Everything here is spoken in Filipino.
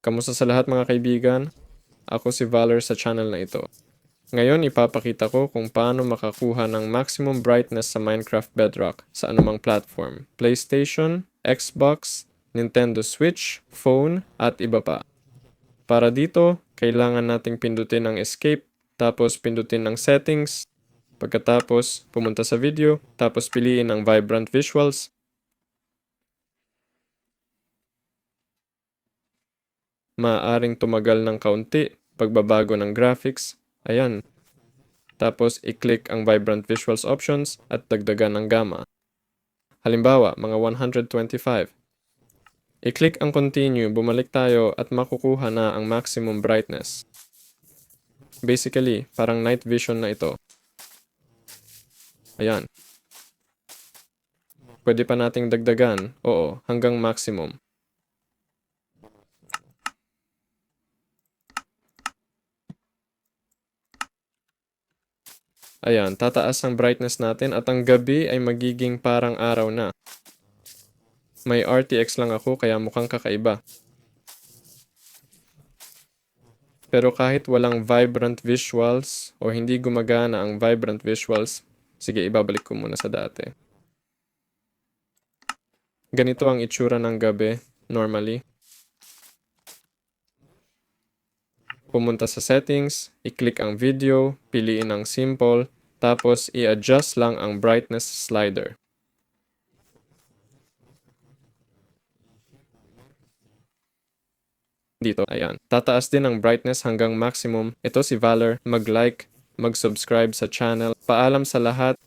Kamusta sa lahat mga kaibigan? Ako si Valor sa channel na ito. Ngayon ipapakita ko kung paano makakuha ng maximum brightness sa Minecraft Bedrock sa anumang platform, PlayStation, Xbox, Nintendo Switch, phone, at iba pa. Para dito, kailangan nating pindutin ang escape, tapos pindutin ang settings, pagkatapos pumunta sa video, tapos piliin ang vibrant visuals. Maaaring tumagal ng kaunti, pagbabago ng graphics, ayan. Tapos i-click ang vibrant visuals options at dagdagan ng gamma. Halimbawa, mga 125. I-click ang continue, bumalik tayo at makukuha na ang maximum brightness. Basically, parang night vision na ito. Ayan. Pwede pa nating dagdagan, oo, hanggang maximum. Ayan, tataas ang brightness natin at ang gabi ay magiging parang araw na. May RTX lang ako kaya mukhang kakaiba. Pero kahit walang vibrant visuals o hindi gumagana ang vibrant visuals, sige ibabalik ko muna sa dati. Ganito ang itsura ng gabi, normally. Pumunta sa settings, i-click ang video, piliin ang simple, tapos i-adjust lang ang brightness slider. Dito, ayan. Tataas din ang brightness hanggang maximum. Ito si Valor, mag-like, mag-subscribe sa channel. Paalam sa lahat.